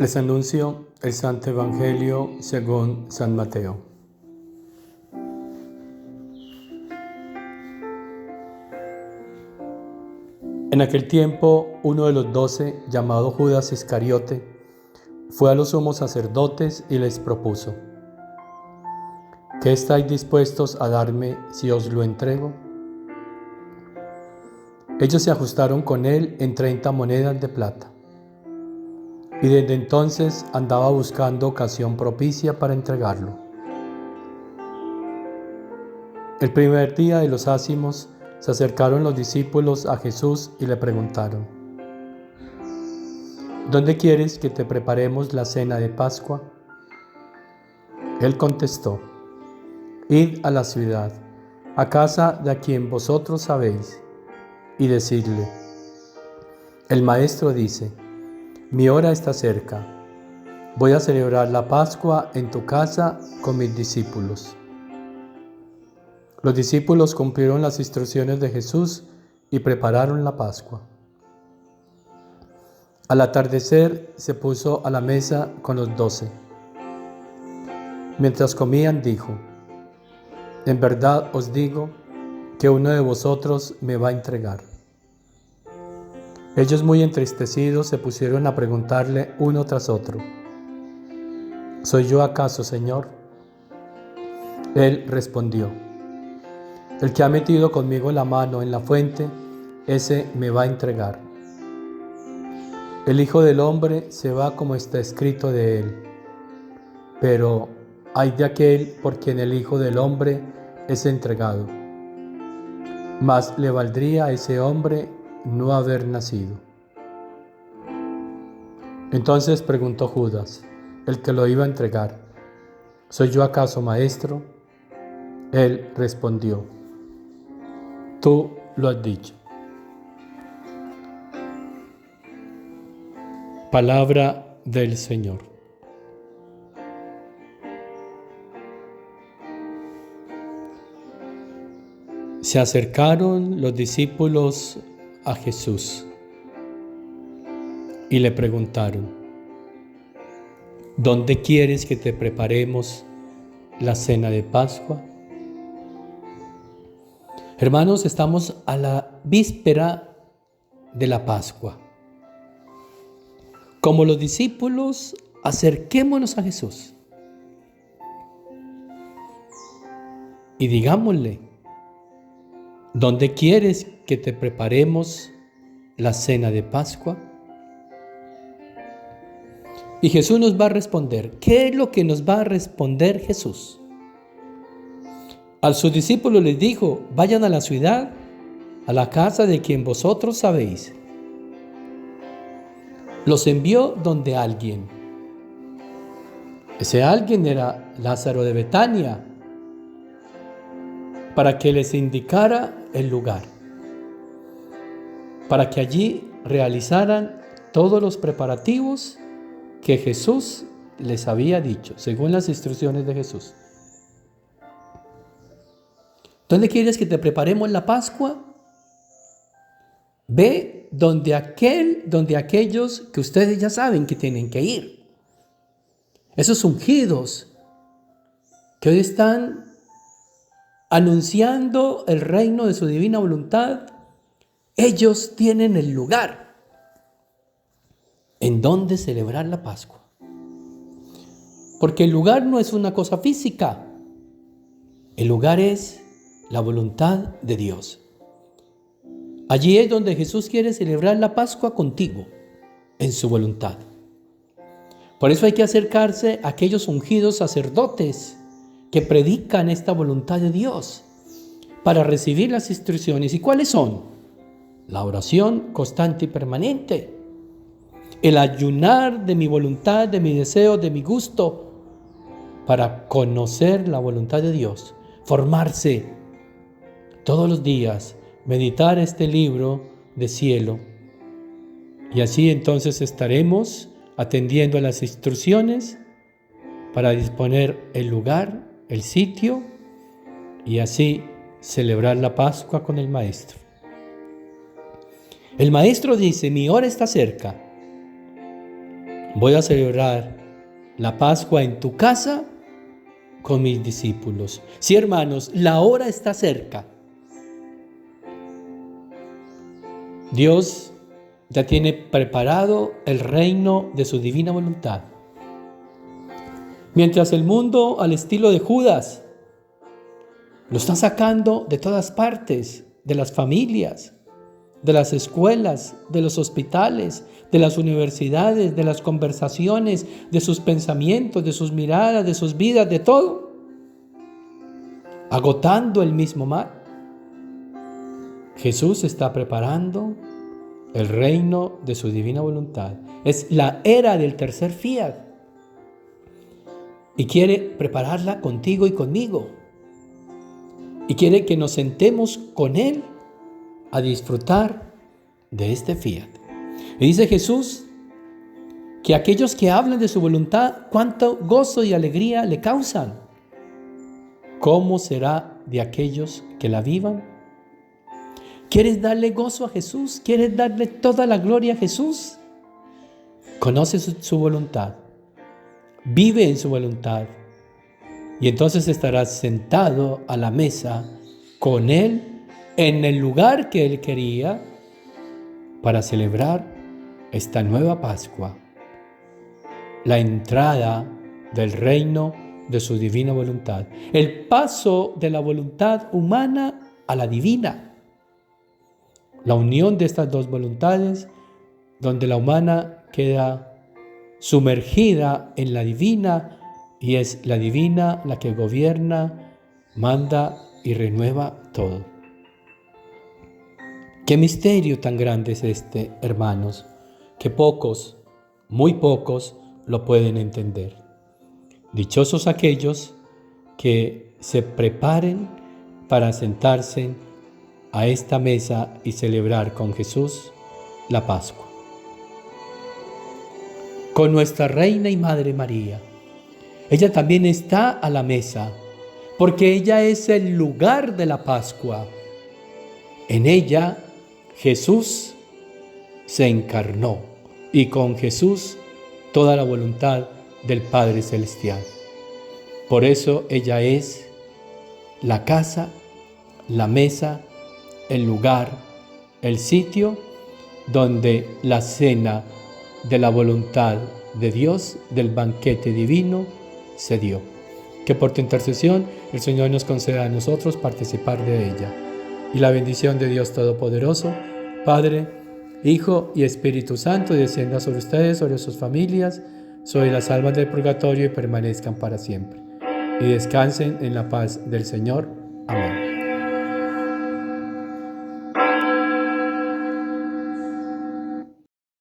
Les anuncio el Santo Evangelio según San Mateo. En aquel tiempo, uno de los 12, llamado Judas Iscariote, fue a los sumos sacerdotes y les propuso: ¿qué estáis dispuestos a darme si os lo entrego? Ellos se ajustaron con él en 30 monedas de plata. Y desde entonces andaba buscando ocasión propicia para entregarlo. El primer día de los ácimos se acercaron los discípulos a Jesús y le preguntaron: ¿dónde quieres que te preparemos la cena de Pascua? Él contestó: id a la ciudad, a casa de a quien vosotros sabéis, y decidle: el Maestro dice, mi hora está cerca, voy a celebrar la Pascua en tu casa con mis discípulos. Los discípulos cumplieron las instrucciones de Jesús y prepararon la Pascua. Al atardecer se puso a la mesa con los 12. Mientras comían dijo: en verdad os digo que uno de vosotros me va a entregar. Ellos, muy entristecidos, se pusieron a preguntarle uno tras otro: ¿soy yo acaso, Señor? Él respondió: el que ha metido conmigo la mano en la fuente, ese me va a entregar. El Hijo del Hombre se va como está escrito de él, pero ay de aquel por quien el Hijo del Hombre es entregado. Más le valdría a ese hombre no haber nacido. Entonces preguntó Judas, el que lo iba a entregar: ¿soy yo acaso, Maestro? Él respondió: tú lo has dicho. Palabra del Señor. Se acercaron los discípulos a Jesús y le preguntaron: ¿dónde quieres que te preparemos la cena de Pascua? Hermanos, estamos a la víspera de la Pascua. Como los discípulos, acerquémonos a Jesús y digámosle: ¿dónde quieres que te preparemos la cena de Pascua? Y Jesús nos va a responder. ¿Qué es lo que nos va a responder Jesús? A sus discípulos les dijo: vayan a la ciudad, a la casa de quien vosotros sabéis. Los envió donde alguien. Ese alguien era Lázaro de Betania, para que les indicara el lugar, para que allí realizaran todos los preparativos que Jesús les había dicho, según las instrucciones de Jesús. ¿Dónde quieres que te preparemos la Pascua? Ve donde aquellos que ustedes ya saben que tienen que ir. Esos ungidos que hoy están anunciando el reino de su divina voluntad, ellos tienen el lugar en donde celebrar la Pascua. Porque el lugar no es una cosa física, el lugar es la voluntad de Dios. Allí es donde Jesús quiere celebrar la Pascua contigo, en su voluntad. Por eso hay que acercarse a aquellos ungidos sacerdotes que predican esta voluntad de Dios para recibir las instrucciones. ¿Y cuáles son? La oración constante y permanente, el ayunar de mi voluntad, de mi deseo, de mi gusto, para conocer la voluntad de Dios, formarse todos los días, meditar este libro de cielo, y así entonces estaremos atendiendo a las instrucciones para disponer el lugar, el sitio, y así celebrar la Pascua con el Maestro. El Maestro dice: mi hora está cerca, Voy a celebrar la Pascua en tu casa con mis discípulos. Sí, hermanos, la hora está cerca. Dios ya tiene preparado el reino de su divina voluntad. Mientras el mundo, al estilo de Judas, lo está sacando de todas partes, de las familias, de las escuelas, de los hospitales, de las universidades, de las conversaciones, de sus pensamientos, de sus miradas, de sus vidas, de todo, agotando el mismo mal. Jesús está preparando el reino de su divina voluntad. Es la era del tercer fiat y quiere prepararla contigo y conmigo. Y quiere que nos sentemos con Él a disfrutar de este fiat. Y dice Jesús que aquellos que hablan de su voluntad, cuánto gozo y alegría le causan. ¿Cómo será de aquellos que la vivan? ¿Quieres darle gozo a Jesús? ¿Quieres darle toda la gloria a Jesús? Conoce su voluntad. Vive en su voluntad. Y entonces estarás sentado a la mesa con Él en el lugar que Él quería para celebrar esta nueva Pascua, la entrada del reino de su divina voluntad, el paso de la voluntad humana a la divina, la unión de estas dos voluntades, donde la humana queda sumergida en la divina, y es la divina la que gobierna, manda y renueva todo. Qué misterio tan grande es este, hermanos, que pocos, muy pocos, lo pueden entender. Dichosos aquellos que se preparen para sentarse a esta mesa y celebrar con Jesús la Pascua. Con nuestra Reina y Madre María. Ella también está a la mesa, porque ella es el lugar de la Pascua. En ella Jesús se encarnó y con Jesús toda la voluntad del Padre Celestial. Por eso ella es la casa, la mesa, el lugar, el sitio donde la cena de la voluntad de Dios, del banquete divino, se dio. Que por tu intercesión el Señor nos conceda a nosotros participar de ella. Y la bendición de Dios Todopoderoso, Padre, Hijo y Espíritu Santo, descienda sobre ustedes, sobre sus familias, sobre las almas del purgatorio y permanezcan para siempre. Y descansen en la paz del Señor. Amén.